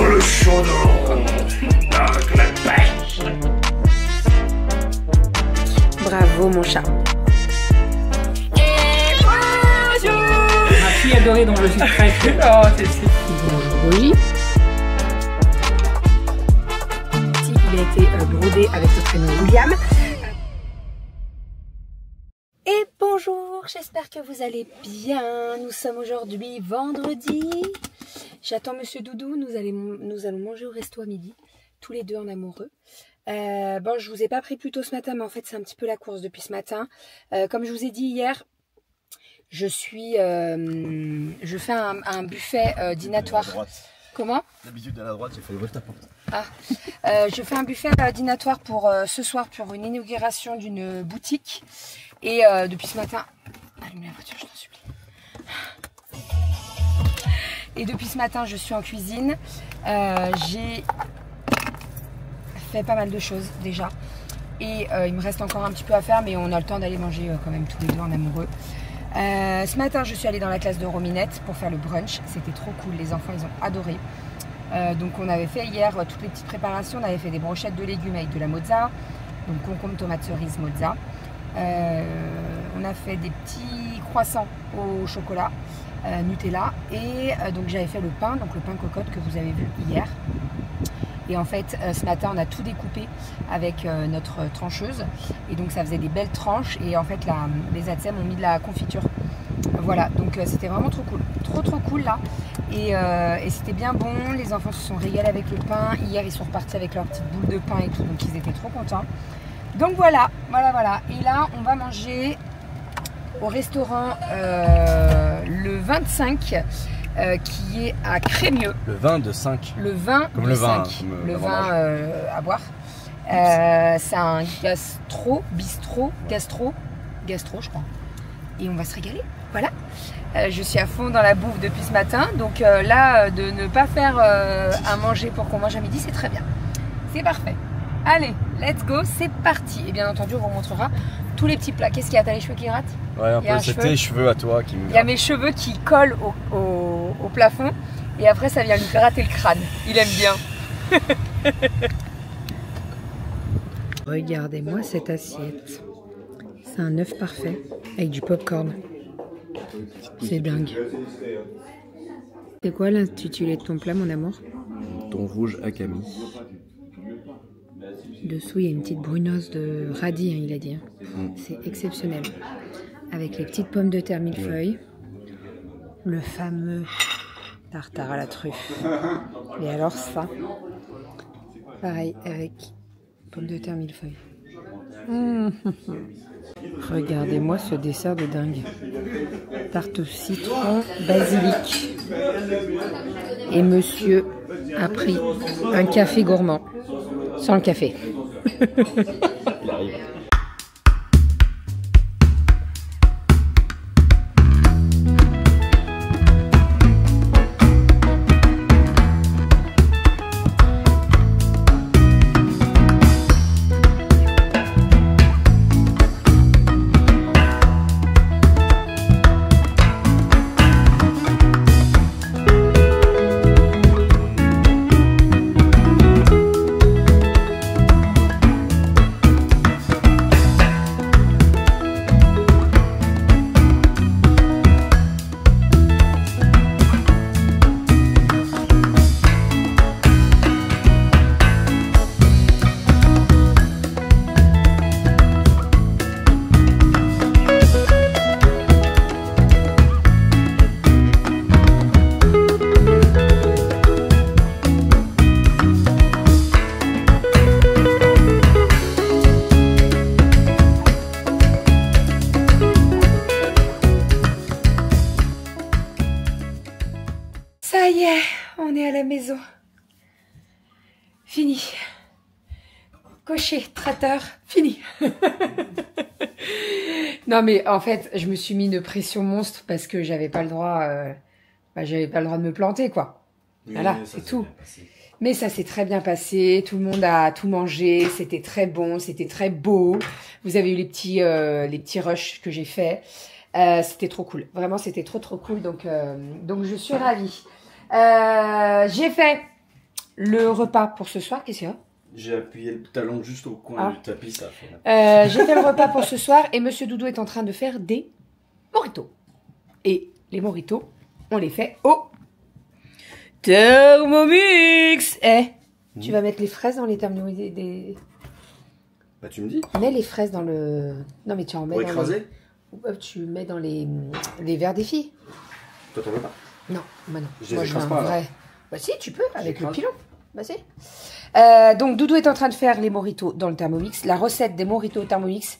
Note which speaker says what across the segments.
Speaker 1: dans le chaudron avec la pêche.
Speaker 2: Bravo mon chat.
Speaker 3: Ma fille adorée dont je suis très fier.
Speaker 2: Oh, c'est bonjour Rogy. Il a été brodé avec le prénom William. Et bonjour, j'espère que vous allez bien. Nous sommes aujourd'hui vendredi. J'attends Monsieur Doudou, nous allons manger au resto à midi, tous les deux en amoureux. Bon, je vous ai pas pris plus tôt ce matin, mais en fait c'est un petit peu la course depuis ce matin. Comme je vous ai dit hier, je fais un buffet dînatoire. Comment?
Speaker 4: D'habitude à la droite, j'ai fait ouvrir ta porte.
Speaker 2: Ah, je fais un buffet dînatoire pour ce soir pour une inauguration d'une boutique. Et depuis ce matin, allume la voiture, je t'en supplie. Et depuis ce matin, je suis en cuisine. J'ai fait pas mal de choses déjà. Et il me reste encore un petit peu à faire, mais on a le temps d'aller manger quand même tous les deux en amoureux. Ce matin, je suis allée dans la classe de Rominette pour faire le brunch. C'était trop cool, les enfants, ils ont adoré. Donc on avait fait hier toutes les petites préparations. On avait fait des brochettes de légumes avec de la mozza. Donc concombre, tomate cerise, mozza. On a fait des petits croissants au chocolat, Nutella. Et donc j'avais fait le pain cocotte que vous avez vu hier. Et en fait, ce matin, on a tout découpé avec notre trancheuse. Et donc, ça faisait des belles tranches. Et en fait, les Atsem ont mis de la confiture. Voilà, donc c'était vraiment trop cool. Trop cool, là. Et c'était bien bon. Les enfants se sont régalés avec le pain. Hier, ils sont repartis avec leurs petites boules de pain et tout. Donc, ils étaient trop contents. Donc, voilà. Et là, on va manger au restaurant le 25. Qui est à Crémieux.
Speaker 4: Le vin de 5.
Speaker 2: Le vin
Speaker 4: comme
Speaker 2: de
Speaker 4: le vin,
Speaker 2: 5.
Speaker 4: comme
Speaker 2: le vin à boire. C'est un bistrot, gastro, je crois. Et on va se régaler. Voilà. Je suis à fond dans la bouffe depuis ce matin. Donc là, de ne pas faire à manger pour qu'on mange à midi, c'est très bien. C'est parfait. Allez, let's go, c'est parti. Et bien entendu, on vous montrera tous les petits plats. Qu'est-ce qu'il y a? T'as les cheveux qui grattent?
Speaker 4: Ouais, un peu, c'est tes cheveux à toi qui me grattent.
Speaker 2: Il y a mes cheveux qui collent au plafond et après ça vient lui gratter le crâne. Il aime bien. Regardez-moi cette assiette. C'est un œuf parfait avec du popcorn. C'est dingue. C'est quoi l'intitulé de ton plat, mon amour?
Speaker 4: Thon rouge akami.
Speaker 2: Dessous, il y a une petite brunoise de radis, hein, il a dit. C'est exceptionnel. Avec les petites pommes de terre millefeuille. Le fameux tartare à la truffe. Et alors ça, pareil, avec pommes de terre millefeuille. Regardez-moi ce dessert de dingue. Tarte au citron, basilic. Et monsieur a pris un café gourmand. Sans le café.
Speaker 4: Il arrive.
Speaker 2: Ça y est, on est à la maison. Fini. Coché, traiteur, fini. Non mais en fait, je me suis mis une pression monstre parce que j'avais pas le droit, j'avais pas le droit de me planter quoi. Oui, voilà, c'est tout. Mais ça s'est très bien passé, tout le monde a tout mangé, c'était très bon, c'était très beau. Vous avez eu les petits rushs que j'ai fait. C'était trop cool, vraiment c'était trop cool, donc je suis ravie. J'ai fait le repas pour ce soir. Qu'est-ce qu'il y a?
Speaker 4: J'ai appuyé le talon juste au coin du tapis, ça fait.
Speaker 2: J'ai fait le repas pour ce soir et Monsieur Doudou est en train de faire des mojitos. Et les mojitos, on les fait au Thermomix. Tu vas mettre les fraises dans les Thermomix
Speaker 4: Bah tu me dis.
Speaker 2: Mets les fraises dans le... Non mais tu en mets
Speaker 4: pour
Speaker 2: dans
Speaker 4: écraser
Speaker 2: tu mets dans les verres des filles.
Speaker 4: Toi t'en veux pas?
Speaker 2: Non, bah non.
Speaker 4: Je les écrase pas
Speaker 2: vrai. Bah si, tu peux, avec le
Speaker 4: J'écrase.
Speaker 2: pilon. Bah si. Donc Doudou est en train de faire les mojitos dans le Thermomix. La recette des mojitos au Thermomix,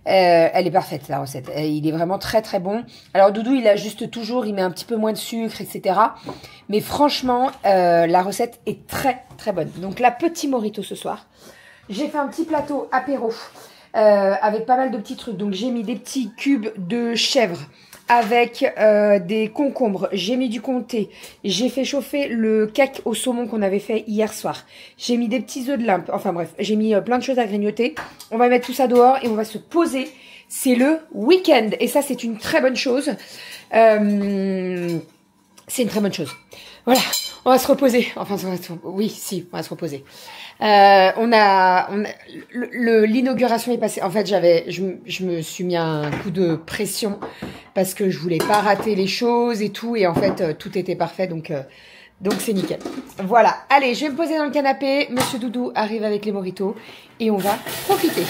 Speaker 2: elle est parfaite, la recette. Il est vraiment très très bon. Alors Doudou, il ajuste toujours, il met un petit peu moins de sucre, etc. Mais franchement, la recette est très très bonne. Donc la petite mojito ce soir. J'ai fait un petit plateau apéro avec pas mal de petits trucs. Donc j'ai mis des petits cubes de chèvre avec des concombres. J'ai mis du comté. J'ai fait chauffer le cake au saumon qu'on avait fait hier soir. J'ai mis des petits œufs de limpe. Enfin bref, j'ai mis plein de choses à grignoter. On va mettre tout ça dehors et on va se poser. C'est le week-end. Et ça, c'est une très bonne chose. C'est une très bonne chose. Voilà, on va se reposer. Enfin, oui, si, on va se reposer. L'inauguration est passée. En fait, je me suis mis un coup de pression parce que je voulais pas rater les choses et tout. Et en fait, tout était parfait. Donc c'est nickel. Voilà. Allez, je vais me poser dans le canapé. Monsieur Doudou arrive avec les mojitos et on va profiter.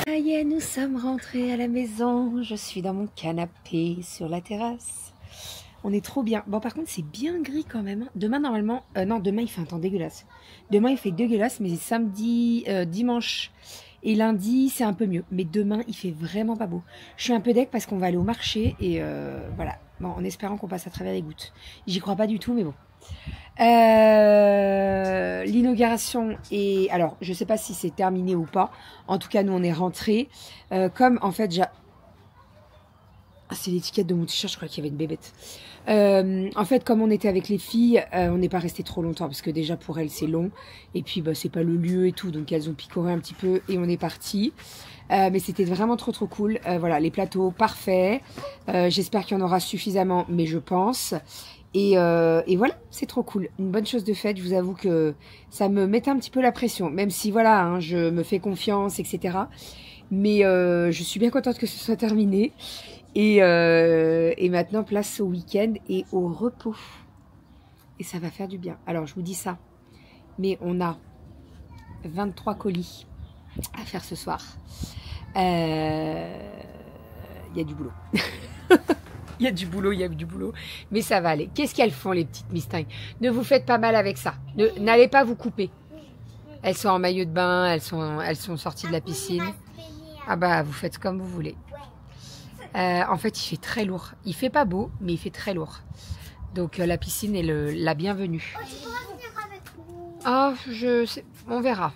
Speaker 2: Ça y est, nous sommes rentrés à la maison. Je suis dans mon canapé sur la terrasse. On est trop bien. Bon, par contre, c'est bien gris quand même. Demain, normalement... non, demain, il fait un temps dégueulasse. Demain, il fait dégueulasse, mais samedi, dimanche et lundi, c'est un peu mieux. Mais demain, il fait vraiment pas beau. Je suis un peu deg parce qu'on va aller au marché et voilà. Bon, en espérant qu'on passe à travers les gouttes. J'y crois pas du tout, mais bon. L'inauguration est... Alors, je sais pas si c'est terminé ou pas. En tout cas, nous, on est rentrés. Comme, en fait, Ah, c'est l'étiquette de mon t-shirt, je crois qu'il y avait une bébête. En fait, comme on était avec les filles, on n'est pas resté trop longtemps parce que déjà pour elles c'est long et puis bah, c'est pas le lieu et tout, donc elles ont picoré un petit peu et on est parti. Mais c'était vraiment trop cool. Voilà, les plateaux parfaits. J'espère qu'il y en aura suffisamment, mais je pense. Et voilà, c'est trop cool. Une bonne chose de faite. Je vous avoue que ça me mettait un petit peu la pression, même si voilà, hein, je me fais confiance, etc. Mais je suis bien contente que ce soit terminé. Et maintenant, place au week-end et au repos. Et ça va faire du bien. Alors, je vous dis ça. Mais on a 23 colis à faire ce soir. Il y a du boulot. Il y a du boulot. Mais ça va aller. Qu'est-ce qu'elles font, les petites mistingues? Ne vous faites pas mal avec ça. N'allez pas vous couper. Elles sont en maillot de bain. Elles sont sorties de la piscine. Ah bah, vous faites comme vous voulez. En fait, il fait très lourd. Il fait pas beau, mais il fait très lourd. Donc la piscine est la bienvenue.
Speaker 5: Oh, tu pourras venir avec nous.
Speaker 2: Ah, on verra.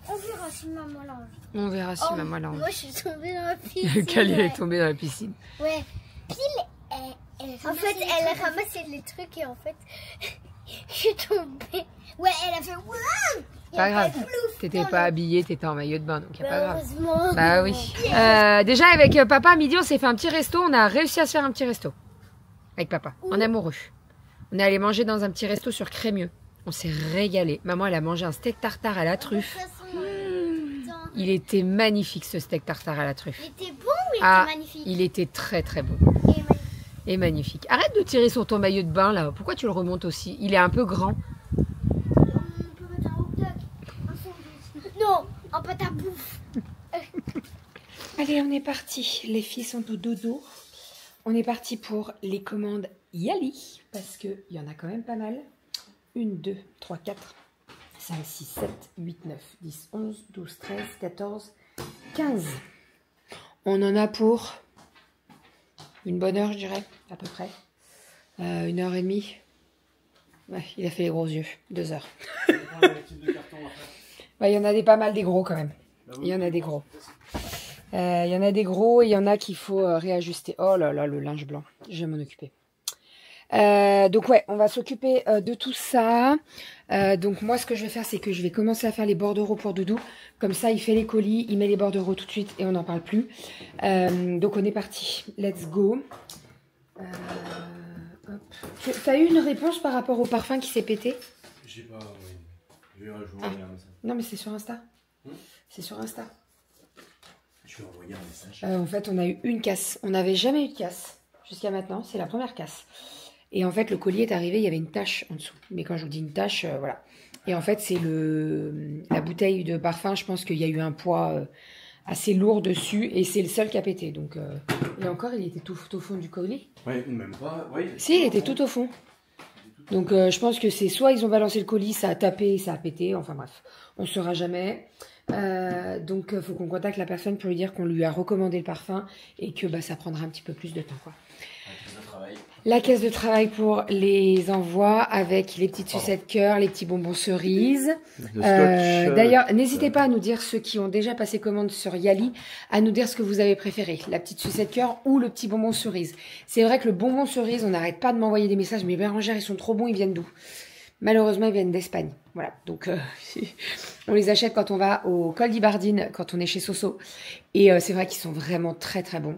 Speaker 5: On verra si maman l'ange.
Speaker 2: On verra si maman l'ange.
Speaker 5: Moi, je suis tombée dans la piscine.
Speaker 2: Kali est tombée dans la piscine.
Speaker 5: Ouais. Pile, en fait, elle a ramassé les trucs et en fait, je suis tombée. Ouais, elle a fait waouh.
Speaker 2: Pas grave, t'étais pas habillée, t'étais en maillot de bain, donc y a pas grave.
Speaker 5: Heureusement.
Speaker 2: Bah oui. Déjà avec papa, à midi, on s'est fait un petit resto. On a réussi à se faire un petit resto. Avec papa, en amoureux. On est allé manger dans un petit resto sur Crémieux. On s'est régalé. Maman, elle a mangé un steak tartare à la truffe. Il était magnifique, ce steak tartare à la truffe.
Speaker 5: Il était bon ou il était magnifique?
Speaker 2: Il était très bon. Et magnifique. Arrête de tirer sur ton maillot de bain, là. Pourquoi tu le remontes aussi? Il est un peu grand.
Speaker 5: Non, en pâte à bouffe.
Speaker 2: Allez, on est parti. Les filles sont au dodo. On est parti pour les commandes Yali. Parce qu'il y en a quand même pas mal. 1, 2, 3, 4, 5, 6, 7, 8, 9, 10, 11, 12, 13, 14, 15. On en a pour une bonne heure, je dirais, à peu près. 1h30. Ouais, il a fait les gros yeux. 2 heures. Il y en a pas mal des gros quand même. Il y en a des gros. Il y en a des gros et il y en a qu'il faut réajuster. Oh là là, le linge blanc. Je vais m'en occuper. Donc ouais, on va s'occuper de tout ça. Donc moi, ce que je vais faire, c'est que je vais commencer à faire les bordereaux pour Doudou. Comme ça, il fait les colis, il met les bordereaux tout de suite et on n'en parle plus. Donc on est parti. Let's go. T'as eu une réponse par rapport au parfum qui s'est pété?
Speaker 4: J'ai pas... Je vais envoyer un message.
Speaker 2: Non, mais c'est sur Insta. C'est sur Insta.
Speaker 4: Je vais envoyer un message.
Speaker 2: En fait, on a eu une casse. On n'avait jamais eu de casse jusqu'à maintenant. C'est la première casse. Et en fait, le colis est arrivé, il y avait une tache en dessous. Mais quand je vous dis une tache, voilà. Et en fait, c'est la bouteille de parfum. Je pense qu'il y a eu un poids assez lourd dessus. Et c'est le seul qui a pété. Donc, et encore, il était tout au fond du colis.
Speaker 4: Ouais, même pas. Ouais,
Speaker 2: Si, il était tout au fond. Donc, je pense que c'est soit ils ont balancé le colis, ça a tapé, ça a pété. Enfin bref, on ne saura jamais. Donc, il faut qu'on contacte la personne pour lui dire qu'on lui a recommandé le parfum et que ça prendra un petit peu plus de temps, quoi. La caisse de travail pour les envois avec les petites sucettes cœur, les petits bonbons cerises. D'ailleurs, n'hésitez pas à nous dire, ceux qui ont déjà passé commande sur Yali, à nous dire ce que vous avez préféré, la petite sucette cœur ou le petit bonbon cerise. C'est vrai que le bonbon cerise, on n'arrête pas de m'envoyer des messages, mais Bérangère, ils sont trop bons, ils viennent d'où? Malheureusement, ils viennent d'Espagne. Voilà, donc on les achète quand on va au Col d'Ibardine, quand on est chez Soso. Et c'est vrai qu'ils sont vraiment très très bons.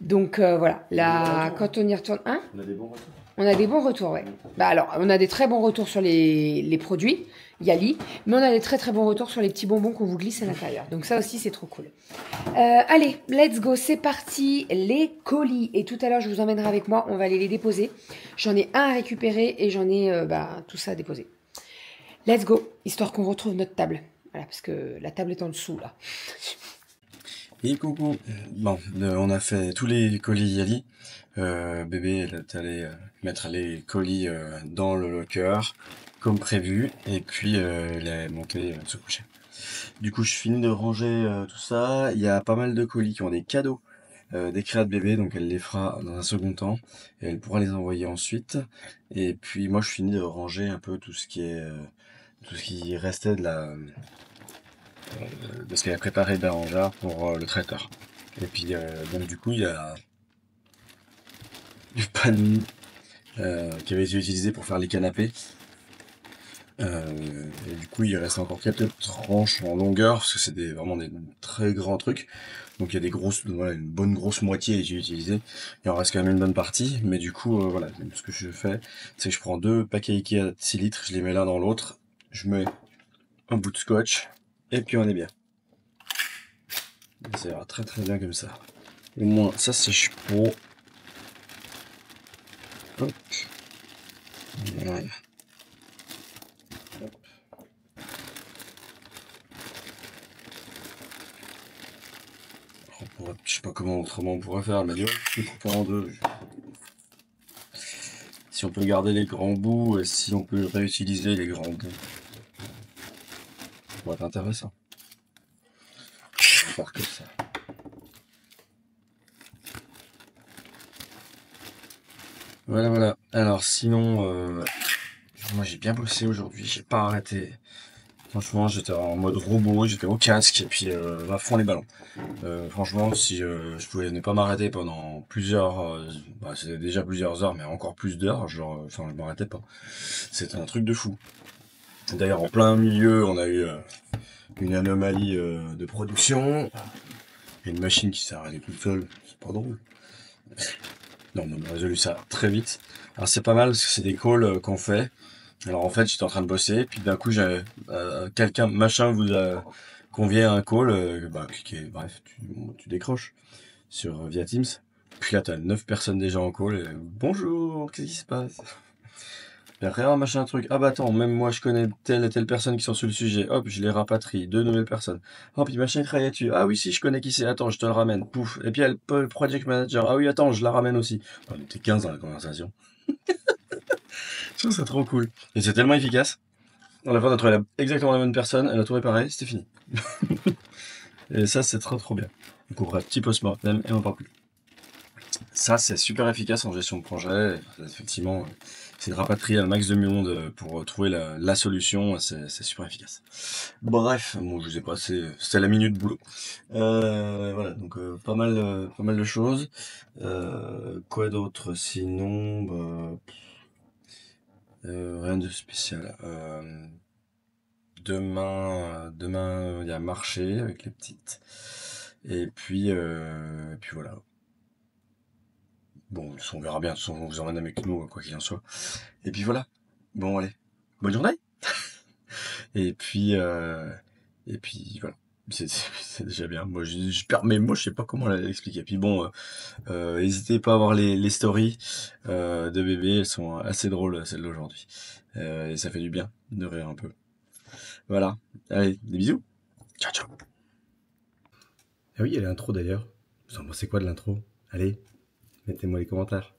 Speaker 2: Donc voilà, là, quand on y retourne... Hein,
Speaker 4: on a des bons retours.
Speaker 2: On a des bons retours, ouais. Bah alors, on a des très bons retours sur les produits, Yali, mais on a des très très bons retours sur les petits bonbons qu'on vous glisse à l'intérieur. Donc ça aussi, c'est trop cool. Allez, let's go, c'est parti, les colis. Et tout à l'heure, je vous emmènerai avec moi, on va aller les déposer. J'en ai un à récupérer et j'en ai tout ça à déposer. Let's go, histoire qu'on retrouve notre table. Voilà, parce que la table est en dessous, là.
Speaker 6: Et coucou. Bon, on a fait tous les colis Yali. Bébé, elle est allée mettre les colis dans le locker, comme prévu, et puis elle est montée se coucher. Du coup, je finis de ranger tout ça. Il y a pas mal de colis qui ont des cadeaux, des créas de bébé, donc elle les fera dans un second temps, et elle pourra les envoyer ensuite. Et puis moi, je finis de ranger un peu tout ce qui restait de ce qu'elle a préparé Bérangère pour le traiteur. Et puis donc du coup, il y a du pain de mie qui avait été utilisé pour faire les canapés. Et du coup, il reste encore quelques tranches en longueur, parce que c'est vraiment des très grands trucs. Donc il y a une bonne grosse moitié a été utilisée. Il en reste quand même une bonne partie, mais du coup, voilà, ce que je fais, c'est que je prends 2 paquets Ikea de 6 litres, je les mets l'un dans l'autre, je mets un bout de scotch, et puis on est bien. Ça ira très très bien comme ça. Au moins, ça sèche pour... Hop. Voilà. Hop. Je sais pas comment autrement on pourrait faire, mais je vais couper en deux. Si on peut garder les grands bouts et si on peut réutiliser les grands bouts, ça pourrait être intéressant. On va faire comme ça. Voilà, voilà. Alors sinon, moi j'ai bien bossé aujourd'hui, j'ai pas arrêté. Franchement, j'étais en mode robot, j'étais au casque et puis à fond les ballons. Franchement, si je pouvais ne pas m'arrêter pendant plusieurs, c'était déjà plusieurs heures, mais encore plus d'heures, je m'arrêtais pas. C'était un truc de fou. D'ailleurs, en plein milieu, on a eu une anomalie de production. Il y a une machine qui s'est arrêtée toute seule, c'est pas drôle. Non, on a résolu ça très vite. Alors c'est pas mal parce que c'est des calls qu'on fait. Alors en fait, j'étais en train de bosser, puis d'un coup, machin vous a convié à un call, bref, tu décroches via Teams. Puis là, t'as 9 personnes déjà en call. Et, bonjour, qu'est-ce qui se passe? Puis après, machin truc. Ah bah attends, même moi je connais telle et telle personne qui sont sur le sujet. Hop, je les rapatrie, 2 nouvelles personnes. Oh, puis machin travaille dessus. Ah oui, si, je connais qui c'est. Attends, je te le ramène. Pouf. Et puis elle, le project manager. Ah oui, attends, je la ramène aussi. On était 15 dans la conversation. Je trouve ça trop cool. Et c'est tellement efficace. À la fin, on a trouvé exactement la bonne personne, elle a tout réparé, c'était fini. Et ça, c'est trop trop bien. Donc, on fera petit post-mortem et on parle plus. Ça, c'est super efficace en gestion de projet. Effectivement, c'est de rapatrier un max de monde pour trouver la solution. C'est super efficace. Bref, bon, je vous ai passé, c'était la minute boulot. Voilà, donc pas mal de choses. Quoi d'autre sinon rien de spécial. Demain, il y a marché avec les petites. Et puis voilà. Bon, on verra bien. De toute façon, on vous emmène avec nous, quoi qu'il en soit. Et puis voilà. Bon, allez. Bonne journée. Et puis voilà. C'est déjà bien. Moi, je perds mes mots, je sais pas comment l'expliquer. Puis bon, n'hésitez pas à voir les stories de bébé, elles sont assez drôles, celles d'aujourd'hui. Et ça fait du bien de rire un peu. Voilà. Allez, des bisous. Ciao, ciao. Ah oui, il y a l'intro d'ailleurs. Vous en pensez quoi de l'intro? Allez, mettez-moi les commentaires.